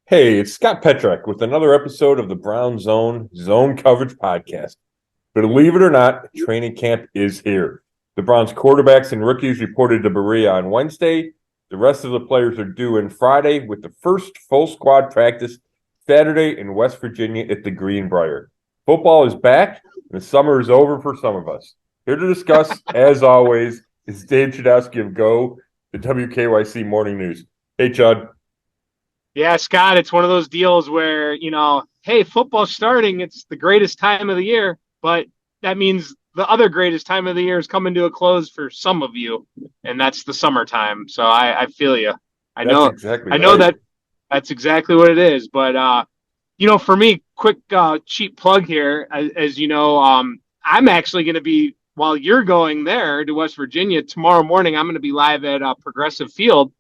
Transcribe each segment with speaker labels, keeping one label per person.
Speaker 1: Hey, it's Scott Petrak with another episode of the Brown Zone Coverage Podcast. Believe it or not, training camp is here. The Browns quarterbacks and rookies reported to Berea on Wednesday. The rest of the players are due in Friday with the first full squad practice Saturday in West Virginia at the Greenbrier. Football is back, and the summer is over for some of us. Here to discuss, as always, is Dave Chudowski of Go, the WKYC Morning News. Hey, Chud.
Speaker 2: Yeah, Scott, it's one of those deals where, hey, football's starting. It's the greatest time of the year, but that means the other greatest time of the year is coming to a close for some of you, and that's the summertime. So I feel you. I
Speaker 1: That's
Speaker 2: know,
Speaker 1: exactly
Speaker 2: I know
Speaker 1: right.
Speaker 2: that that's exactly what it is. But, for me, quick, cheap plug here. As you know, I'm actually going to be, while you're going there to West Virginia tomorrow morning, I'm going to be live at Progressive Field.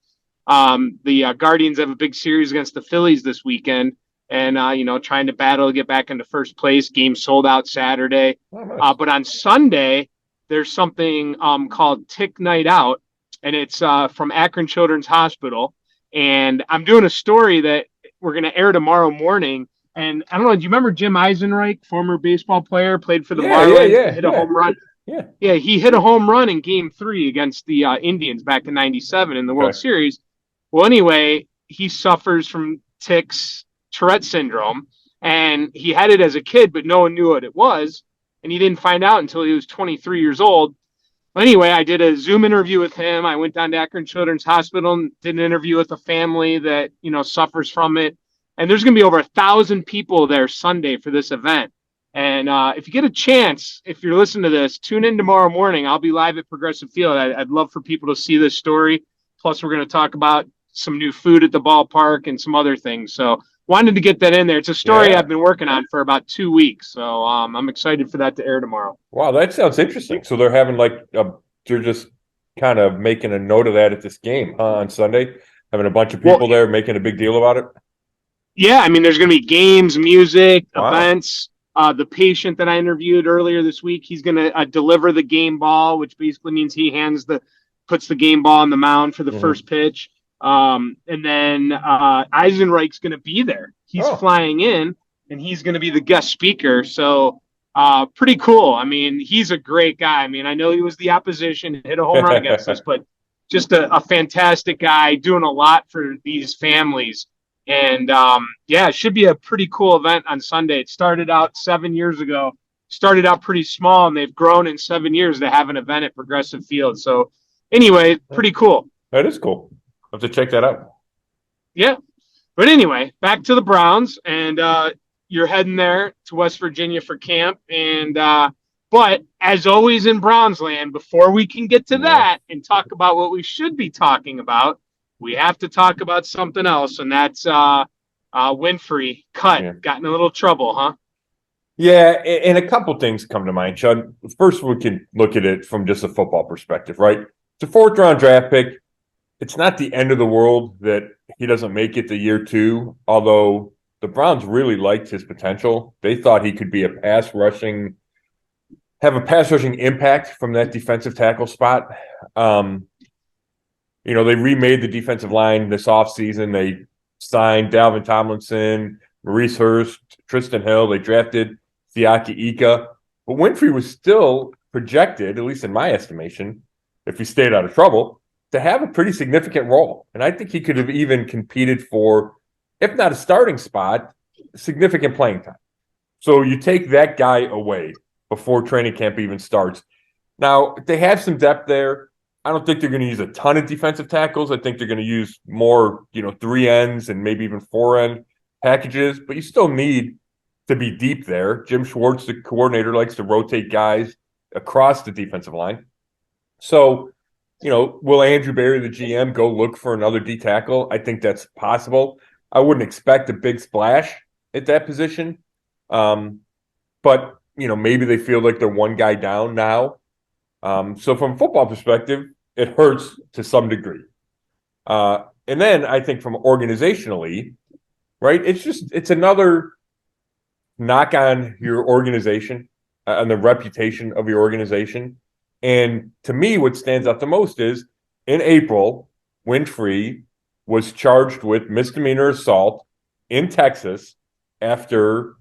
Speaker 2: The Guardians have a big series against the Phillies this weekend, and trying to battle to get back into first place. Game sold out Saturday,
Speaker 1: Oh, nice.
Speaker 2: but on Sunday there's something called Tick Night Out, and it's from Akron Children's Hospital, and I'm doing a story that we're going to air tomorrow morning. And I don't know, do you remember Jim Eisenreich, former baseball player, played for the
Speaker 1: Yeah, yeah,
Speaker 2: Marlins,
Speaker 1: yeah,
Speaker 2: hit a
Speaker 1: yeah,
Speaker 2: home run?
Speaker 1: yeah.
Speaker 2: Yeah, he hit a home run in Game 3 against the Indians back in '97 in the World
Speaker 1: Okay.
Speaker 2: Series. Well, anyway, he suffers from tics, Tourette syndrome, and he had it as a kid, but no one knew what it was, and he didn't find out until he was 23 years old. Anyway, I did a Zoom interview with him. I went down to Akron Children's Hospital and did an interview with a family that suffers from it. And there's going to be over 1,000 people there Sunday for this event. And if you get a chance, if you're listening to this, tune in tomorrow morning. I'll be live at Progressive Field. I'd love for people to see this story. Plus, we're going to talk about some new food at the ballpark and some other things. So wanted to get that in there. It's a story
Speaker 1: Yeah.
Speaker 2: I've been working on for about 2 weeks. So I'm excited for that to air tomorrow.
Speaker 1: Wow, that sounds interesting. So they're having they're just kind of making a note of that at this game, huh, on Sunday, having a bunch of
Speaker 2: Well,
Speaker 1: people there making a big deal about it.
Speaker 2: yeah, I mean, there's going to be games, music,
Speaker 1: Wow.
Speaker 2: events. The patient that I interviewed earlier this week, he's going to deliver the game ball, which basically means he puts the game ball on the mound for the
Speaker 1: Hmm.
Speaker 2: first pitch. And then Eisenreich's going to be there. He's
Speaker 1: Oh.
Speaker 2: flying in, and he's going to be the guest speaker. So pretty cool. I mean, he's a great guy. I mean, I know he was the opposition, hit a home run against us, but just a fantastic guy doing a lot for these families. And yeah, it should be a pretty cool event on Sunday. It started out 7 years ago, started out pretty small, and they've grown in 7 years to have an event at Progressive Field. So anyway, pretty cool.
Speaker 1: That is cool. I'll have to check that out.
Speaker 2: Yeah. But anyway, back to the Browns, and you're heading there to West Virginia for camp. And but as always in Browns land, before we can get to
Speaker 1: Yeah.
Speaker 2: that and talk about what we should be talking about, we have to talk about something else, and that's Winfrey cut,
Speaker 1: Yeah.
Speaker 2: got in a little trouble, huh?
Speaker 1: Yeah, and a couple things come to mind, Chud. First, we can look at it from just a football perspective, right? It's a fourth round draft pick. It's not the end of the world that he doesn't make it to year two, although the Browns really liked his potential. They thought he could be have a pass rushing impact from that defensive tackle spot. They remade the defensive line this offseason. They signed Dalvin Tomlinson, Maurice Hurst, Tristan Hill. They drafted Siaki Ika. But Winfrey was still projected, at least in my estimation, if he stayed out of trouble, to have a pretty significant role. And I think he could have even competed for, if not a starting spot, significant playing time. So you take that guy away before training camp even starts. Now, they have some depth there. I don't think they're going to use a ton of defensive tackles. I think they're going to use more, 3 ends and maybe even 4 end packages, but you still need to be deep there. Jim Schwartz, the coordinator, likes to rotate guys across the defensive line. So, will Andrew Berry, the GM, go look for another D tackle? I think that's possible. I wouldn't expect a big splash at that position. But, maybe they feel like they're one guy down now. So from a football perspective, it hurts to some degree. And then I think from organizationally, right, it's another knock on your organization, on the reputation of your organization. And to me, what stands out the most is in April, Winfrey was charged with misdemeanor assault in Texas after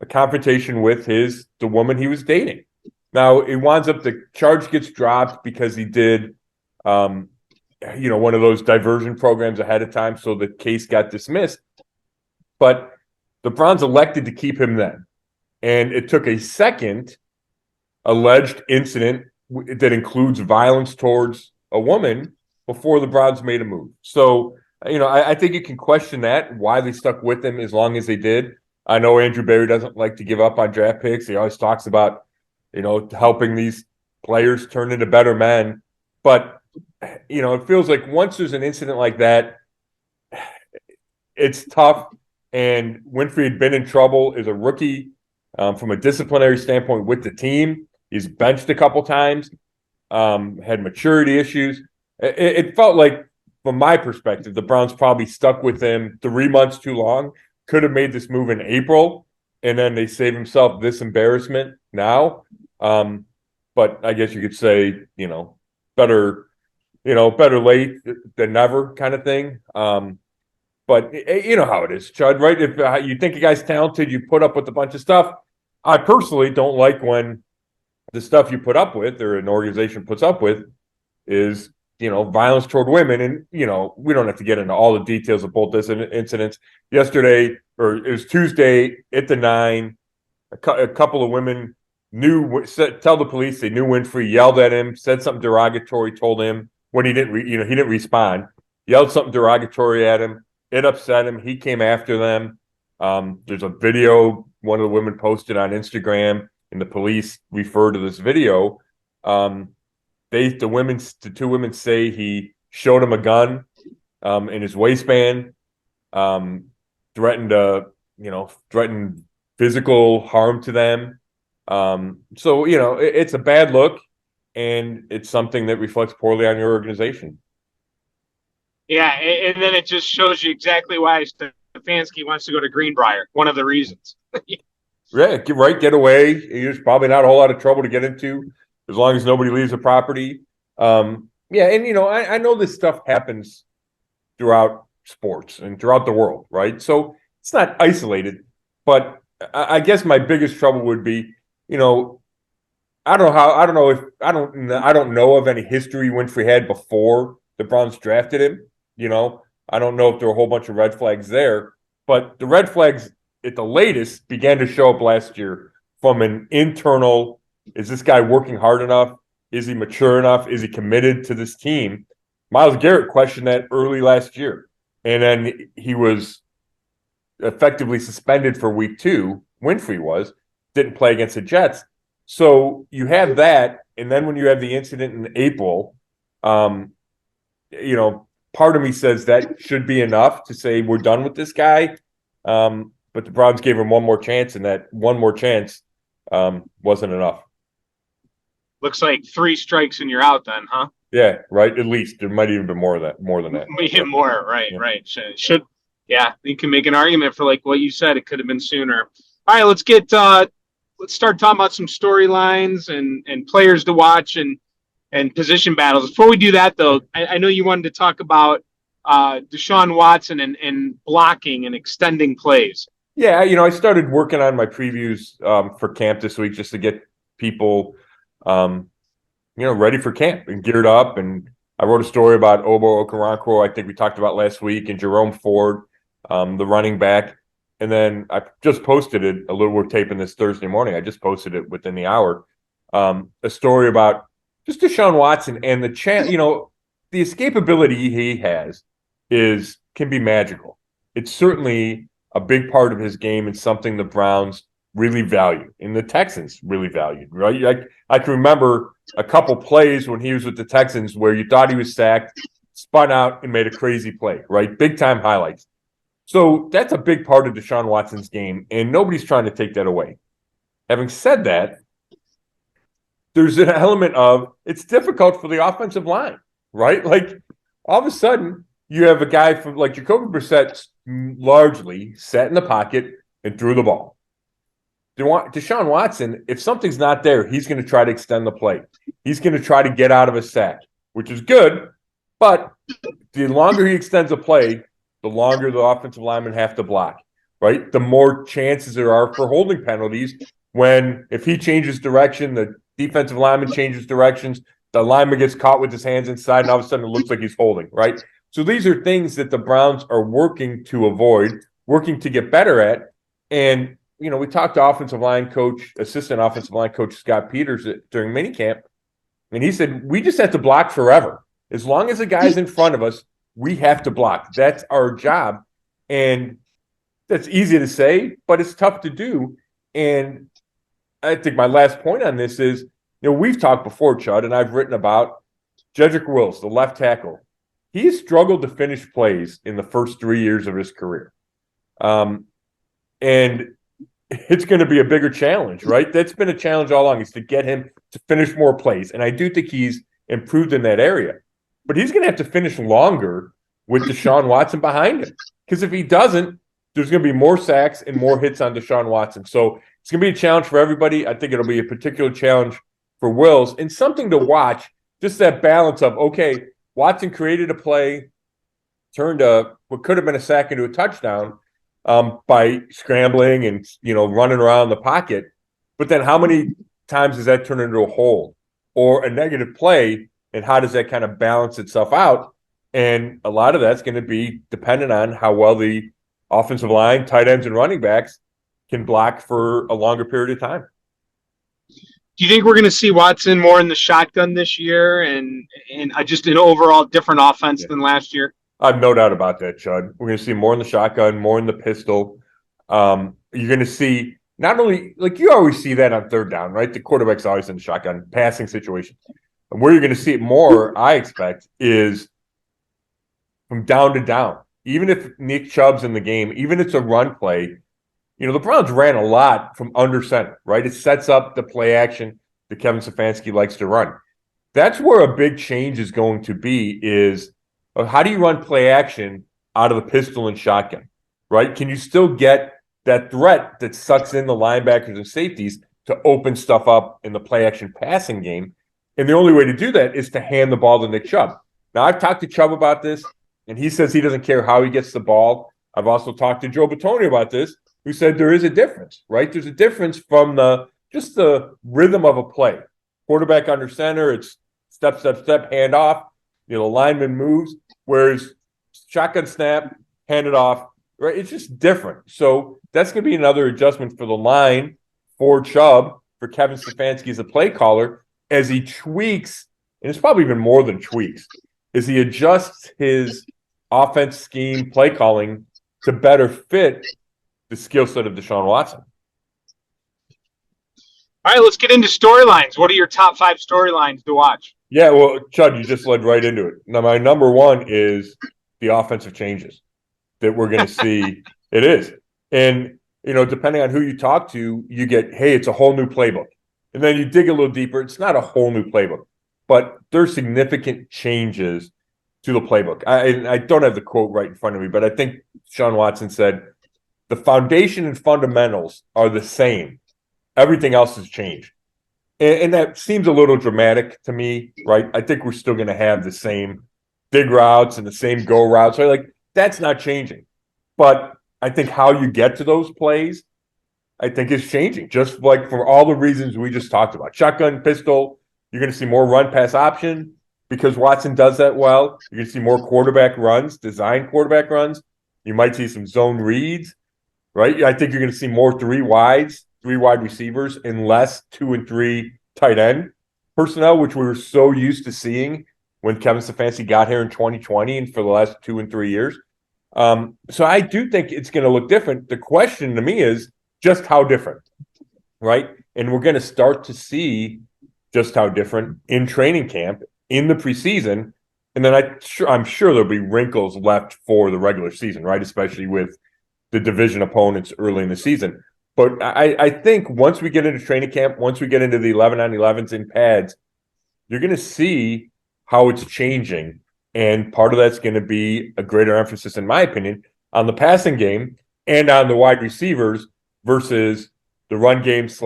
Speaker 1: a confrontation with the woman he was dating. Now it winds up the charge gets dropped because he did, one of those diversion programs ahead of time, so the case got dismissed. But the Browns elected to keep him then, and it took a second alleged incident that includes violence towards a woman before the Browns made a move. So, I think you can question that, why they stuck with him as long as they did. I know Andrew Berry doesn't like to give up on draft picks. He always talks about, helping these players turn into better men. But, it feels like once there's an incident like that, it's tough. And Winfrey had been in trouble as a rookie from a disciplinary standpoint with the team. He's benched a couple times, had maturity issues. It felt like, from my perspective, the Browns probably stuck with him 3 months too long. Could have made this move in April, and then they save himself this embarrassment now. But I guess you could say, better late than never kind of thing. But you know how it is, Chud, right? If you think a guy's talented, you put up with a bunch of stuff. I personally don't like when the stuff you put up with, or an organization puts up with, is violence toward women. And we don't have to get into all the details of both this incidents. Yesterday, or it was Tuesday at the 9, a couple of women tell the police they knew Winfrey, yelled at him, said something derogatory, told him when he didn't he didn't respond, yelled something derogatory at him. It upset him. He came after them. There's a video one of the women posted on Instagram, and the police refer to this video. The two women say he showed him a gun in his waistband, threatened physical harm to them. So it's a bad look, and it's something that reflects poorly on your organization.
Speaker 2: Yeah, and then it just shows you exactly why Stefanski wants to go to Greenbrier. One of the reasons.
Speaker 1: Yeah, get away. There's probably not a whole lot of trouble to get into, as long as nobody leaves the property. And I know this stuff happens throughout sports and throughout the world, right? So it's not isolated. But I guess my biggest trouble would be, I don't know of any history Winfrey had before the Browns drafted him. I don't know if there were a whole bunch of red flags there, but the red flags at the latest began to show up last year from an internal, is this guy working hard enough? Is he mature enough? Is he committed to this team? Myles Garrett questioned that early last year, and then he was effectively suspended for week 2. Winfrey didn't play against the Jets. So you have that, and then when you have the incident in April, part of me says that should be enough to say we're done with this guy. But the Browns gave him one more chance, and that one more chance wasn't enough.
Speaker 2: Looks like 3 strikes and you're out then, huh?
Speaker 1: Yeah, right. At least there might even be more than that.
Speaker 2: Even more, right, yeah. Right. Should you can make an argument for like what you said. It could have been sooner. All right, let's start talking about some storylines and players to watch and position battles. Before we do that, though, I know you wanted to talk about Deshaun Watson and blocking and extending plays.
Speaker 1: Yeah, I started working on my previews for camp this week just to get people, ready for camp and geared up. And I wrote a story about Obo Okoronkwo, I think we talked about last week, and Jerome Ford, the running back. And then I just posted it we're taping this Thursday morning. I just posted it within the hour. A story about just Deshaun Watson and the escapability he has can be magical. It's certainly a big part of his game and something the Browns really value and the Texans really valued, right? I can remember a couple plays when he was with the Texans where you thought he was sacked, spun out and made a crazy play, right? Big time highlights. So that's a big part of Deshaun Watson's game, and nobody's trying to take that away. Having said that, there's an element of it's difficult for the offensive line, right? Like all of a sudden you have a guy from like Jacoby Brissett largely sat in the pocket and threw the ball. Deshaun Watson, if something's not there, he's going to try to extend the play. He's going to try to get out of a sack, which is good. But the longer he extends a play, the longer the offensive linemen have to block, right? The more chances there are for holding penalties when if he changes direction, the defensive lineman changes directions, the lineman gets caught with his hands inside, and all of a sudden it looks like he's holding, right? So these are things that the Browns are working to avoid, working to get better at. And, we talked to assistant offensive line coach Scott Peters during minicamp, and he said, we just have to block forever. As long as the guy's in front of us, we have to block. That's our job. And that's easy to say, but it's tough to do. And I think my last point on this is, we've talked before, Chud, and I've written about Jedrick Wills, the left tackle. He struggled to finish plays in the first 3 years of his career. And it's going to be a bigger challenge, right? That's been a challenge all along, is to get him to finish more plays. And I do think he's improved in that area. But he's going to have to finish longer with Deshaun Watson behind him. Because if he doesn't, there's going to be more sacks and more hits on Deshaun Watson. So it's going to be a challenge for everybody. I think it'll be a particular challenge for Wills. And something to watch, just that balance of, okay, Watson created a play, turned what could have been a sack into a touchdown by scrambling and, running around the pocket. But then how many times does that turn into a hold or a negative play? And how does that kind of balance itself out? And a lot of that's going to be dependent on how well the offensive line, tight ends, and running backs can block for a longer period of time.
Speaker 2: Do you think we're going to see Watson more in the shotgun this year and just an overall different offense than last year?
Speaker 1: I have no doubt about that, Chud. We're going to see more in the shotgun, more in the pistol. You're going to see not only, like you always see that on third down, right? The quarterback's always in the shotgun passing situation. And where you're going to see it more, I expect, is from down to down. Even if Nick Chubb's in the game, even if it's a run play, the Browns ran a lot from under center, right? It sets up the play action that Kevin Stefanski likes to run. That's where a big change is going to be is how do you run play action out of the pistol and shotgun, right? Can you still get that threat that sucks in the linebackers and safeties to open stuff up in the play action passing game? And the only way to do that is to hand the ball to Nick Chubb. Now, I've talked to Chubb about this, and he says he doesn't care how he gets the ball. I've also talked to Joe Battoni about this, who said there is a difference, right? There's a difference from just the rhythm of a play. Quarterback under center, it's step, step, step, hand off. The lineman moves, whereas shotgun snap, hand it off, right? It's just different. So that's going to be another adjustment for the line, for Chubb, for Kevin Stefanski as a play caller, as he tweaks, and it's probably even more than tweaks, as he adjusts his offense scheme, play calling to better fit the skill set of Deshaun Watson.
Speaker 2: All right, let's get into storylines. What are your top 5 storylines to watch?
Speaker 1: Yeah, well, Chud, you just led right into it. Now, my number one is the offensive changes that we're going to see. It is. And, depending on who you talk to, you get, hey, it's a whole new playbook. And then you dig a little deeper. It's not a whole new playbook, but there's significant changes to the playbook. I don't have the quote right in front of me, but I think Sean Watson said, the foundation and fundamentals are the same. Everything else has changed. And that seems a little dramatic to me, right? I think we're still going to have the same dig routes and the same go routes. Right? Like, that's not changing. But I think how you get to those plays, I think is changing. Just like for all the reasons we just talked about. Shotgun, pistol, you're going to see more run-pass option because Watson does that well. You're going to see more quarterback runs, design quarterback runs. You might see some zone reads, right? I think you're going to see more three wide receivers, and less 2 and 3 tight end personnel, which we were so used to seeing when Kevin Stefanski got here in 2020 and for the last 2 and 3 years. So I do think it's going to look different. The question to me is just how different, right? And we're going to start to see just how different in training camp, in the preseason, and then I'm sure there'll be wrinkles left for the regular season, right? Especially with the division opponents early in the season. But I think once we get into training camp, once we get into the 11-on-11s in pads, you're going to see how it's changing. And part of that's going to be a greater emphasis, in my opinion, on the passing game and on the wide receivers versus the run game /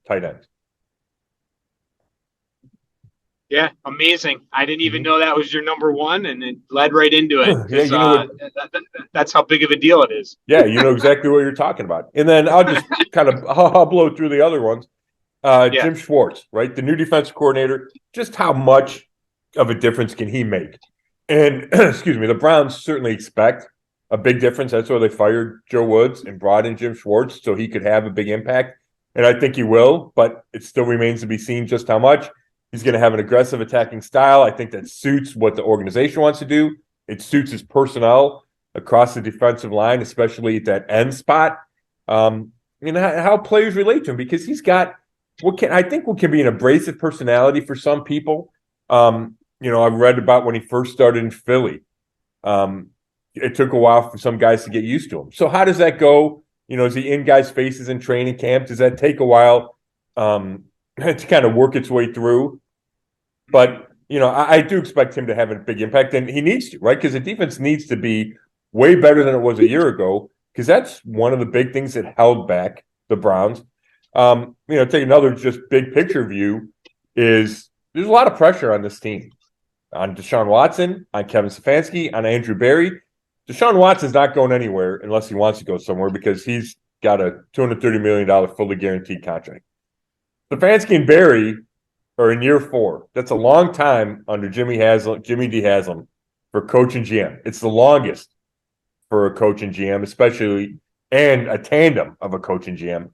Speaker 1: tight end.
Speaker 2: Yeah, amazing. I didn't even know that was your number one, and it led right into it.
Speaker 1: Yeah,
Speaker 2: that's how big of a deal it is.
Speaker 1: Yeah, you know exactly what you're talking about. And then I'll just I'll blow through the other ones. Jim Schwartz, right? The new defensive coordinator. Just how much of a difference can he make? And excuse me, the Browns certainly expect a big difference. That's why they fired Joe Woods and brought in Jim Schwartz so he could have a big impact. And I think he will, but it still remains to be seen just how much. He's going to have an aggressive attacking style. I think that suits what the organization wants to do. It suits his personnel across the defensive line, especially at that end spot. And how players relate to him, because he's got what can be an abrasive personality for some people. I've read about when he first started in Philly. It took a while for some guys to get used to him. So how does that go? Is he in guys' faces in training camp? Does that take a while to kind of work its way through? But, I do expect him to have a big impact, and he needs to, right? Because the defense needs to be way better than it was a year ago, because that's one of the big things that held back the Browns. Take another just big picture view is there's a lot of pressure on this team, on Deshaun Watson, on Kevin Stefanski, on Andrew Berry. Deshaun Watson's not going anywhere unless he wants to go somewhere, because he's got a $230 million fully guaranteed contract. Stefanski and Berry are in year 4. That's a long time under Jimmy D. Haslam for coach and GM. It's the longest for a coach and GM, especially, and a tandem of a coach and GM.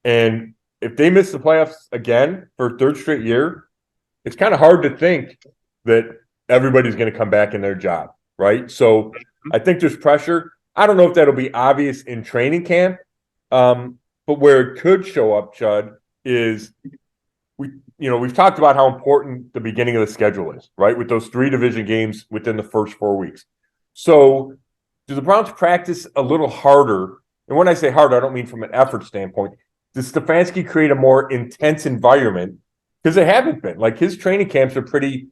Speaker 1: And if they miss the playoffs again for a third straight year, it's kind of hard to think that everybody's going to come back in their job, right? So I think there's pressure. I don't know if that'll be obvious in training camp, but where it could show up, Chud, is we've talked about how important the beginning of the schedule is, right? With those 3 division games within the first 4 weeks. So do the Browns practice a little harder? And when I say harder, I don't mean from an effort standpoint. Does Stefanski create a more intense environment? Because they haven't been. Like, his training camps are pretty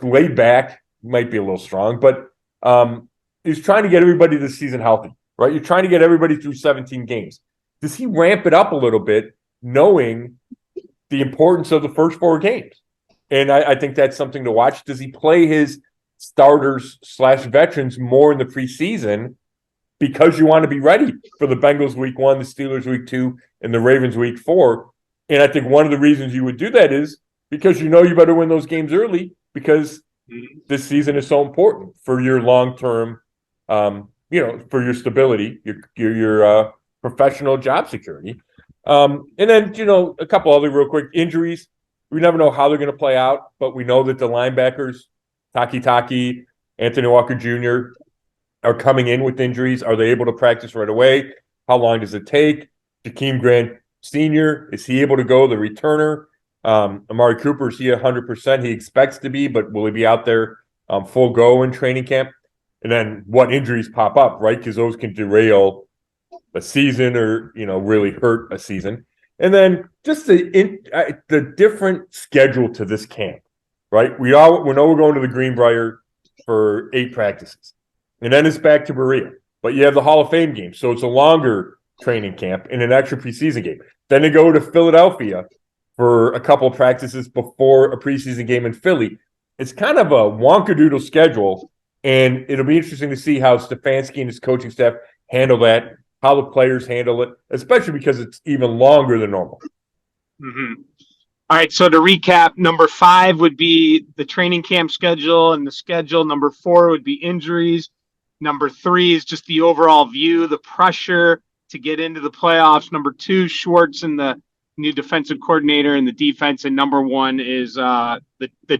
Speaker 1: laid back, might be a little strong, but he's trying to get everybody this season healthy, right? You're trying to get everybody through 17 games. Does he ramp it up a little bit, knowing the importance of the first 4 games? And I think that's something to watch. Does he play his starters/veterans more in the preseason, because you want to be ready for the Bengals week 1, the Steelers week 2, and the Ravens week 4? And I think one of the reasons you would do that is because you better win those games early, because this season is so important for your long-term, for your stability, your professional job security. And then, a couple other real quick injuries. We never know how they're going to play out, but we know that the linebackers, Taki, Anthony Walker Jr., are coming in with injuries. Are they able to practice right away? How long does it take? Jakeem Grant Sr., is he able to go, the returner? Amari Cooper, is he 100%? He expects to be, but will he be out there full go in training camp? And then what injuries pop up, right? Because those can derail a season or, really hurt a season. And then just the different schedule to this camp, right? We know we're going to the Greenbrier for 8 practices. And then it's back to Berea. But you have the Hall of Fame game, so it's a longer training camp and an extra preseason game. Then they go to Philadelphia for a couple of practices before a preseason game in Philly. It's kind of a wonkadoodle schedule, and it'll be interesting to see how Stefanski and his coaching staff handle that, how the players handle it, especially because it's even longer than normal.
Speaker 2: Mm-hmm. All right, so to recap, number 5 would be the training camp schedule and the schedule. Number 4 would be injuries. Number 3 is just the overall view, the pressure to get into the playoffs. Number 2, Schwartz and the new defensive coordinator and the defense. And number 1 is the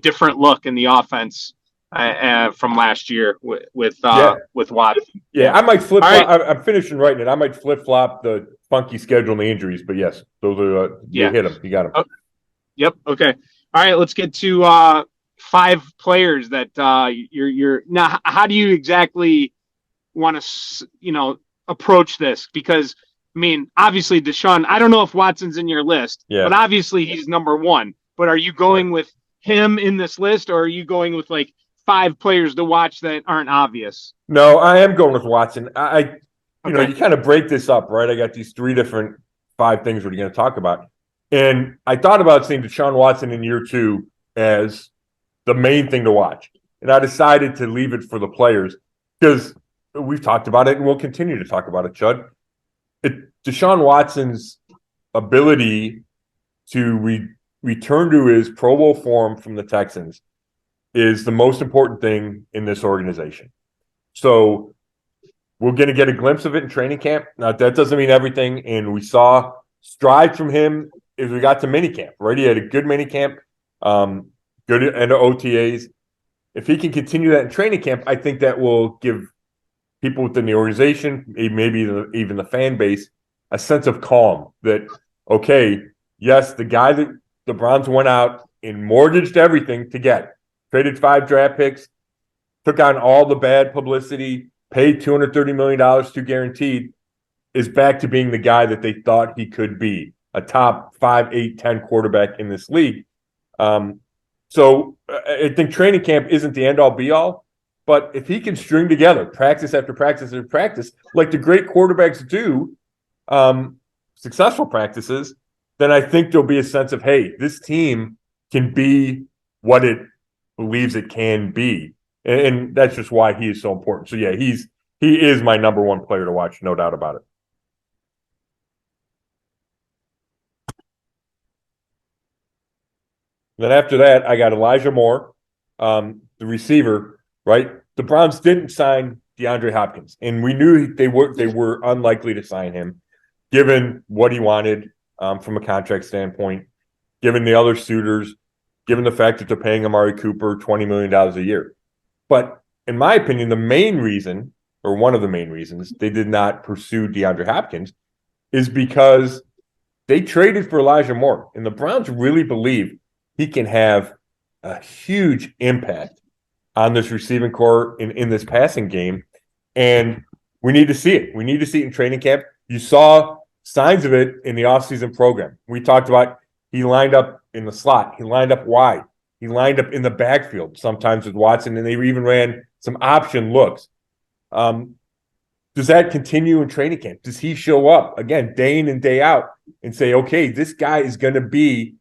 Speaker 2: different look in the offense from last year with Watson.
Speaker 1: Yeah, I might flip.
Speaker 2: Right.
Speaker 1: I'm finishing writing it. I might flip flop the funky schedule and the injuries, but yes, those are you hit them. You got them.
Speaker 2: Oh, yep. Okay. All right. Let's get to 5 players that you're now. How do you exactly want to approach this? Because I mean, obviously Deshaun. I don't know if Watson's in your list, but obviously he's number 1. But are you going with him in this list, or are you going with like 5 players to watch that aren't obvious?
Speaker 1: No, I am going with Watson. You kind of break this up, right? I got these 3 different 5 things we're going to talk about. And I thought about saying Deshaun Watson in year 2 as the main thing to watch. And I decided to leave it for the players because we've talked about it and we'll continue to talk about it, Chud. Deshaun Watson's ability to return to his Pro Bowl form from the Texans is the most important thing in this organization. So we're going to get a glimpse of it in training camp. Now, that doesn't mean everything, and we saw strides from him as we got to minicamp, right? He had a good minicamp, good end of OTAs. If he can continue that in training camp, I think that will give people within the organization, maybe even the fan base, a sense of calm that, okay, yes, the guy that the Browns went out and mortgaged everything to get, traded 5 draft picks, took on all the bad publicity, paid $230 million to guaranteed, is back to being the guy that they thought he could be, a top 5, 8, 10 quarterback in this league. So I think training camp isn't the end-all, be-all, but if he can string together practice after practice after practice, like the great quarterbacks do, successful practices, then I think there'll be a sense of, hey, this team can be what it believes it can be. And that's just why he is so important. So, yeah, he is my number one player to watch, no doubt about it. Then after that, I got Elijah Moore, the receiver, right? The Browns didn't sign DeAndre Hopkins, and we knew they were unlikely to sign him, given what he wanted from a contract standpoint, given the other suitors, given the fact that they're paying Amari Cooper $20 million a year. But in my opinion, the main reason, or one of the main reasons, they did not pursue DeAndre Hopkins is because they traded for Elijah Moore, and the Browns really believe he can have a huge impact on this receiving core in this passing game. And we need to see it. We need to see it in training camp. You saw signs of it in the offseason program. We talked about he lined up in the slot. He lined up wide. He lined up in the backfield sometimes with Watson, and they even ran some option looks. Does that continue in training camp? Does he show up, again, day in and day out and say, okay, this guy is going to be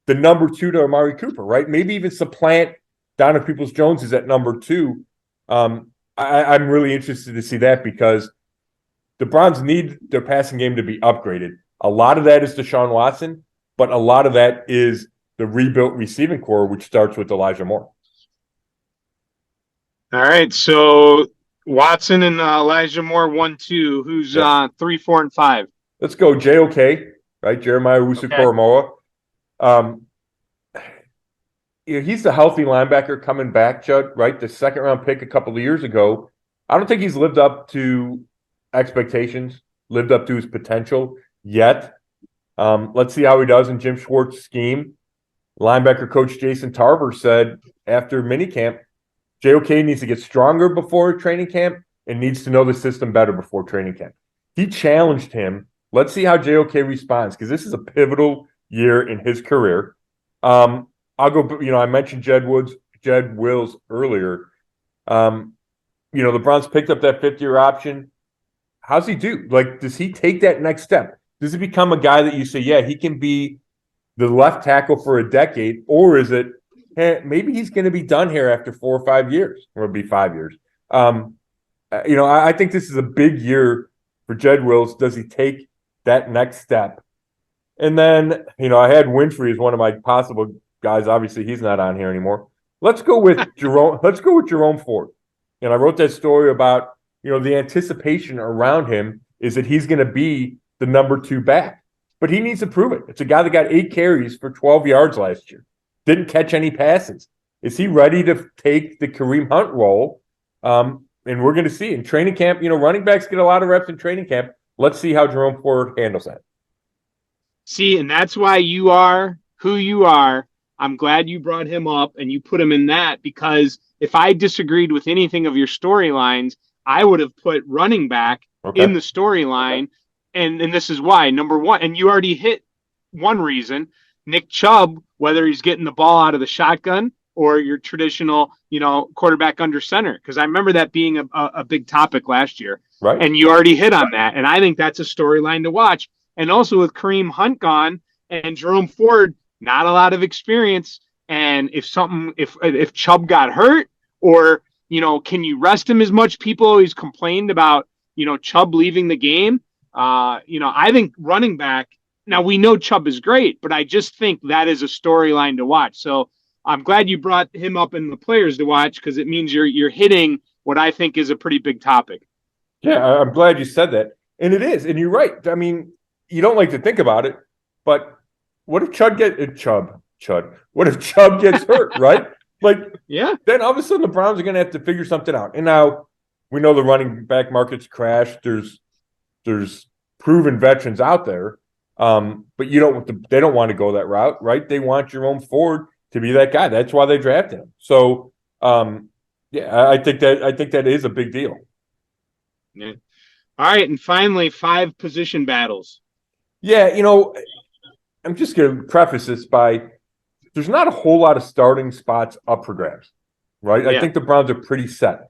Speaker 1: the number 2 to Amari Cooper, right? Maybe even supplant Donovan Peoples-Jones is at number 2. I'm really interested to see that because the Browns need their passing game to be upgraded. A lot of that is Deshaun Watson, but a lot of that is the rebuilt receiving core, which starts with Elijah Moore.
Speaker 2: All right, so Watson and Elijah Moore 1-2. Who's 3, 4, and 5?
Speaker 1: Let's go JOK, right? Jeremiah Owusu-Koramoah. He's the healthy linebacker coming back, Chud, right? The second-round pick a couple of years ago. I don't think he's lived up to expectations, lived up to his potential yet. Let's see how he does in Jim Schwartz's scheme. Linebacker coach Jason Tarver said after minicamp, JOK needs to get stronger before training camp and needs to know the system better before training camp. He challenged him. Let's see how JOK responds because this is a pivotal year in his career. I'll go, I mentioned Jed Wills earlier. The Browns picked up that 5th-year option. How's he do? Like, does he take that next step? Does he become a guy that you say, yeah, he can be the left tackle for a decade? Or is it, maybe he's going to be done here after 4 or 5 years, or it'll be 5 years. I think this is a big year for Jed Wills. Does he take that next step? And then, I had Winfrey as one of my possible guys. Obviously, he's not on here anymore. Let's go with Jerome. Let's go with Jerome Ford. And I wrote that story about, the anticipation around him is that he's going to be the number 2 back. But he needs to prove it. It's a guy that got 8 carries for 12 yards last year. Didn't catch any passes. Is he ready to take the Kareem Hunt role? And we're going to see in training camp, running backs get a lot of reps in training camp. Let's see how Jerome Ford handles that.
Speaker 2: See, and that's why you are who you are. I'm glad you brought him up and you put him in that because if I disagreed with anything of your storylines, I would have put running back in the storyline. And this is why. Number one, and you already hit one reason, Nick Chubb, whether he's getting the ball out of the shotgun or your traditional, quarterback under center. Because I remember that being a big topic last year.
Speaker 1: Right. And
Speaker 2: you already hit on that. And I think that's a storyline to watch. And also with Kareem Hunt gone and Jerome Ford, not a lot of experience. And if Chubb got hurt or, can you rest him as much? People always complained about, Chubb leaving the game. I think running back, now we know Chubb is great, but I just think that is a storyline to watch. So I'm glad you brought him up in the players to watch, because it means you're hitting what I think is a pretty big topic.
Speaker 1: Yeah, I'm glad you said that. And it is. And you're right. I mean, you don't like to think about it, but what if Chud what if Chubb gets hurt, right? Like,
Speaker 2: Yeah.
Speaker 1: then all of a sudden the Browns are going to have to figure something out. And now we know the running back market's crashed. There's proven veterans out there, but they don't want to go that route, right? They want Jerome Ford to be that guy. That's why they drafted him. So, I think that is a big deal.
Speaker 2: Yeah. All right, and finally, 5 position battles.
Speaker 1: Yeah, I'm just going to preface this by there's not a whole lot of starting spots up for grabs, right?
Speaker 2: Yeah.
Speaker 1: I think the Browns are pretty set.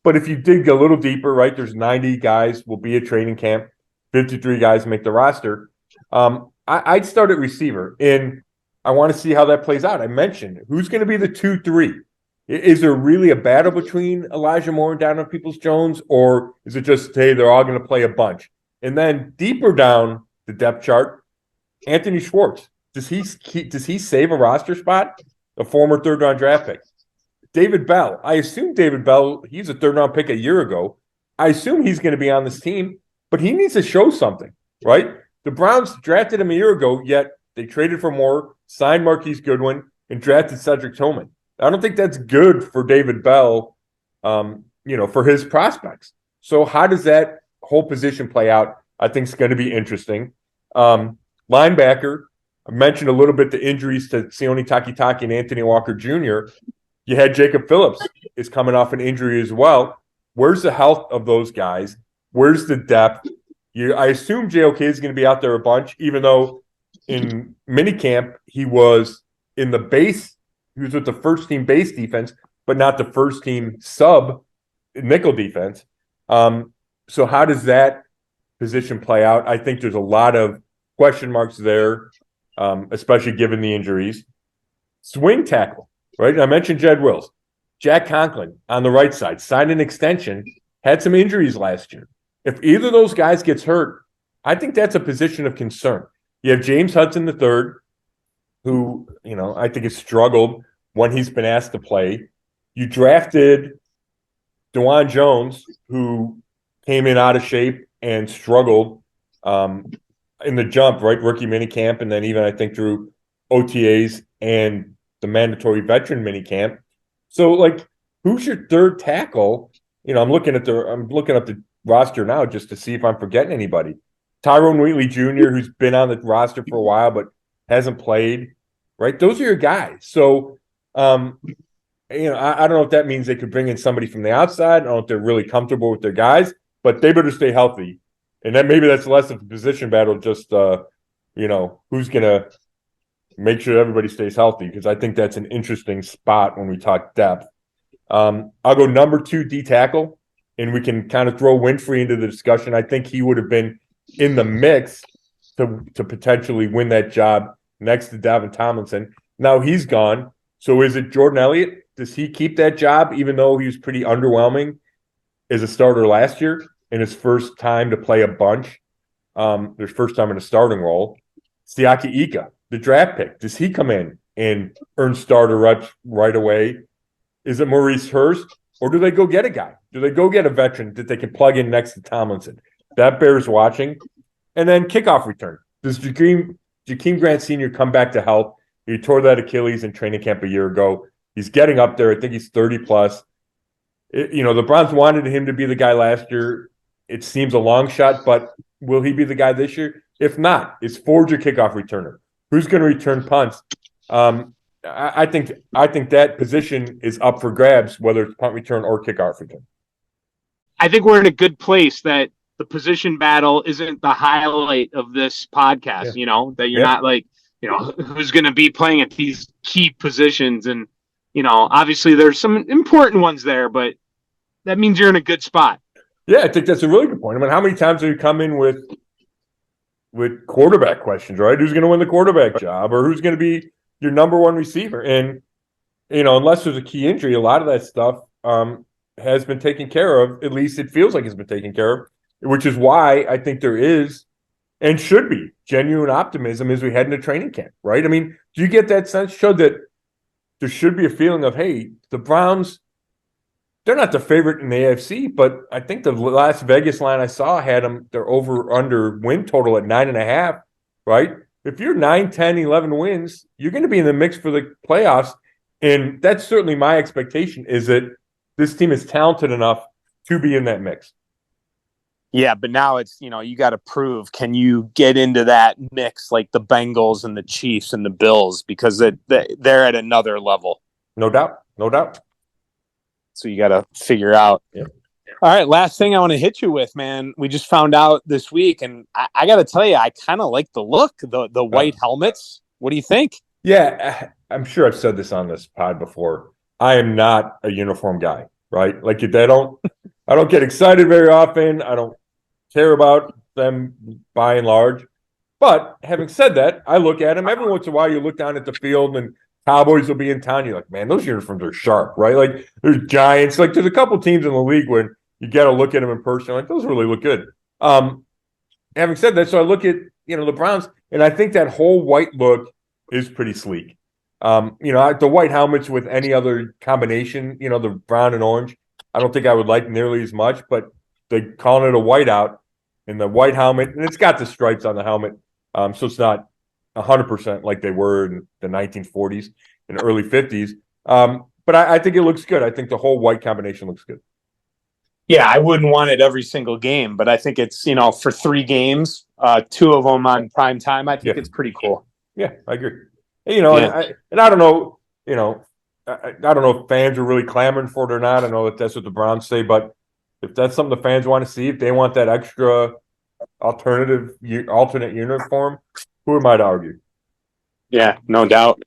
Speaker 1: But if you dig a little deeper, right, there's 90 guys will be at training camp, 53 guys make the roster. I'd start at receiver, and I want to see how that plays out. I mentioned who's going to be the 2-3. Is there really a battle between Elijah Moore and Donovan Peoples-Jones, or is it just, hey, they're all going to play a bunch? And then deeper down the depth chart, Anthony Schwartz. Does he save a roster spot? A former third-round draft pick. David Bell. I assume David Bell, he's a third-round pick a year ago. I assume he's going to be on this team, but he needs to show something, right? The Browns drafted him a year ago, yet they traded for Moore, signed Marquise Goodwin, and drafted Cedric Tillman. I don't think that's good for David Bell, for his prospects. So how does that whole position play out? I think it's going to be interesting. Linebacker, I mentioned a little bit the injuries to Sione Takitaki and Anthony Walker Jr. You had Jacob Phillips is coming off an injury as well. Where's the health of those guys? Where's the depth? I assume JOK is going to be out there a bunch, even though in minicamp he was in the base. He was with the first team base defense, but not the first team sub nickel defense. So how does that position play out? I think there's a lot of question marks there, especially given the injuries. Swing tackle, right? I mentioned Jed Wills. Jack Conklin on the right side, signed an extension, had some injuries last year. If either of those guys gets hurt, I think that's a position of concern. You have James Hudson III, who, I think has struggled when he's been asked to play. You drafted DeJuan Jones, who came in out of shape and struggled in the jump, right? Rookie minicamp, and then even I think through OTAs and the mandatory veteran minicamp. So, who's your third tackle? I'm looking up the roster now just to see if I'm forgetting anybody. Tyrone Wheatley Jr., who's been on the roster for a while but hasn't played, right? Those are your guys. So, I don't know if that means they could bring in somebody from the outside. I don't know if they're really comfortable with their guys, but they better stay healthy. And then maybe that's less of a position battle, just, who's going to make sure everybody stays healthy, because I think that's an interesting spot when we talk depth. I'll go number 2 D tackle, and we can kind of throw Winfrey into the discussion. I think he would have been in the mix to potentially win that job next to Dalvin Tomlinson. Now he's gone. So is it Jordan Elliott? Does he keep that job, even though he was pretty underwhelming as a starter last year in his first time to play a bunch? His first time in a starting role. Siaki Ika, the draft pick, does he come in and earn starter reps right away? Is it Maurice Hurst, or do they go get a guy? Do they go get a veteran that they can plug in next to Tomlinson? That bears watching. And then kickoff return. Does Jakeem Grant Sr. come back to health? He tore that Achilles in training camp a year ago. He's getting up there. I think he's 30 plus. The Browns wanted him to be the guy last year. It seems a long shot, but will he be the guy this year? If not, is Ford your kickoff returner? Who's going to return punts? I think that position is up for grabs, whether it's punt return or kickoff return.
Speaker 2: I think we're in a good place that the position battle isn't the highlight of this podcast, that you're not who's going to be playing at these key positions. And, obviously there's some important ones there, but that means you're in a good spot.
Speaker 1: Yeah, I think that's a really good point. I mean, how many times have you come in with quarterback questions, right? Who's going to win the quarterback job, or who's going to be your number one receiver? And, unless there's a key injury, a lot of that stuff, has been taken care of. At least it feels like it's been taken care of, which is why I think there is and should be genuine optimism as we head into training camp, right? I mean, do you get that sense, Chud, that there should be a feeling of, hey, the Browns, they're not the favorite in the AFC, but I think the last Vegas line I saw had them, their over-under win total at 9.5, right? If you're 9, 10, 11 wins, you're going to be in the mix for the playoffs. And that's certainly my expectation, is that this team is talented enough to be in that mix.
Speaker 3: Yeah, but now it's, you got to prove, can you get into that mix like the Bengals and the Chiefs and the Bills, because they're at another level.
Speaker 1: No doubt. No doubt.
Speaker 3: So you got to figure out.
Speaker 1: Yeah.
Speaker 3: All right, last thing I want to hit you with, man. We just found out this week, and I got to tell you, I kind of like the look, the white helmets. What do you think?
Speaker 1: Yeah, I'm sure I've said this on this pod before. I am not a uniform guy, right? Like I don't get excited very often. I don't care about them by and large. But having said that, I look at them every once in a while. You look down at the field and Cowboys will be in town. You're like, man, those uniforms are sharp, right? Like there's Giants. Like there's a couple teams in the league when you got to look at them in person. Like those really look good. Having said that, so I look at the Browns, and I think that whole white look is pretty sleek. The white helmets with any other combination, the brown and orange, I don't think I would like nearly as much. But they calling it a whiteout, and the white helmet, and it's got the stripes on the helmet, so it's not 100% like they were in the 1940s and early 50s. But I think it looks good. I think the whole white combination looks good.
Speaker 3: Yeah, I wouldn't want it every single game, but I think it's, for 3 games, 2 of them on prime time, I think it's pretty cool.
Speaker 1: Yeah, I agree. And I don't know, I don't know if fans are really clamoring for it or not. I know that's what the Browns say, but if that's something the fans want to see, if they want that extra alternate uniform, who am I to argue?
Speaker 3: Yeah, no doubt.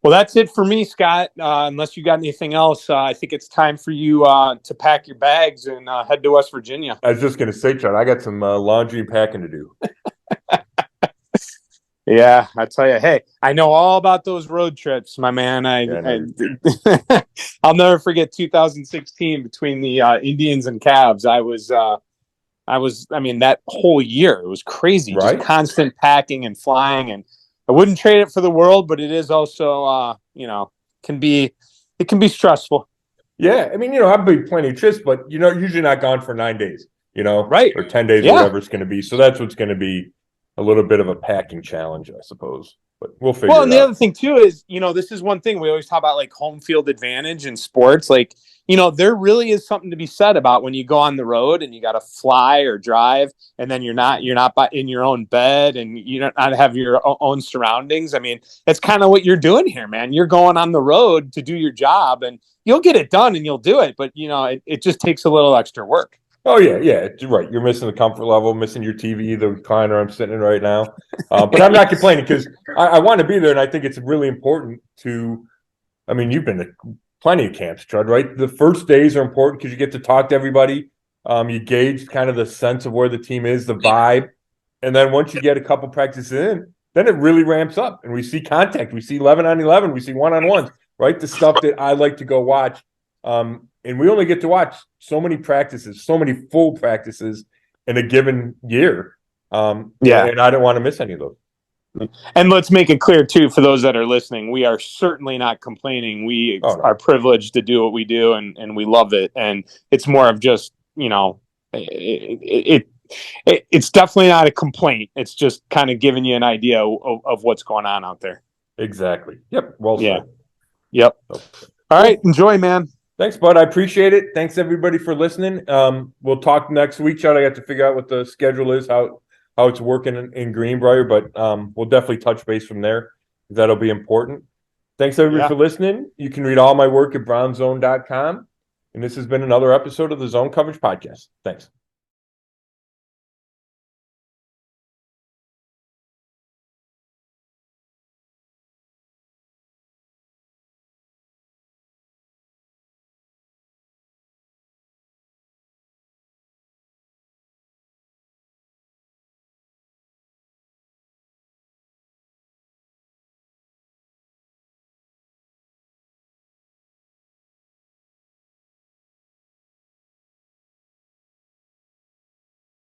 Speaker 3: Well, that's it for me, Scott. Unless you got anything else, I think it's time for you to pack your bags and head to West Virginia.
Speaker 1: I was just going to say, Chad, I got some laundry and packing to do.
Speaker 3: Yeah, I tell you, hey, I know all about those road trips, my man. I'll never forget 2016 between the Indians and Cavs. I mean, that whole year, it was crazy, right? Just constant packing and flying, and I wouldn't trade it for the world, but it is also, it can be stressful.
Speaker 1: Yeah. I mean, I've been plenty of trips, but, usually not gone for 9 days,
Speaker 3: right.
Speaker 1: Or 10 days, whatever it's going to be. So that's what's going to be a little bit of a packing challenge, I suppose. But we'll figure it out.
Speaker 3: Well, and the other thing, too, is, this is one thing we always talk about, like home field advantage in sports. Like, there really is something to be said about when you go on the road and you got to fly or drive, and then you're not in your own bed and you don't have your own surroundings. I mean, that's kind of what you're doing here, man. You're going on the road to do your job, and you'll get it done and you'll do it. But, it just takes a little extra work.
Speaker 1: Oh, yeah, you're right. You're missing the comfort level, missing your TV, the recliner I'm sitting in right now. But I'm not complaining because I want to be there, and I think it's really important to – I mean, you've been to plenty of camps, Chud, right? The first days are important because you get to talk to everybody. You gauge kind of the sense of where the team is, the vibe. And then once you get a couple practices in, then it really ramps up, and we see contact. We see 11-on-11. We see one-on-ones, right? The stuff that I like to go watch. And we only get to watch so many practices, so many full practices in a given year. And I don't want to miss any of those.
Speaker 3: And let's make it clear, too, for those that are listening, we are certainly not complaining. We are privileged to do what we do, and we love it. And it's more of just, it's definitely not a complaint. It's just kind of giving you an idea of what's going on out there.
Speaker 1: Exactly. Yep. Well said.
Speaker 3: Yeah. Yep. All right. Enjoy, man.
Speaker 1: Thanks, bud. I appreciate it. Thanks, everybody, for listening. We'll talk next week, Chad. I got to figure out what the schedule is, how it's working in Greenbrier, but we'll definitely touch base from there. That'll be important. Thanks, everybody, for listening. You can read all my work at brownzone.com. And this has been another episode of the Zone Coverage Podcast. Thanks.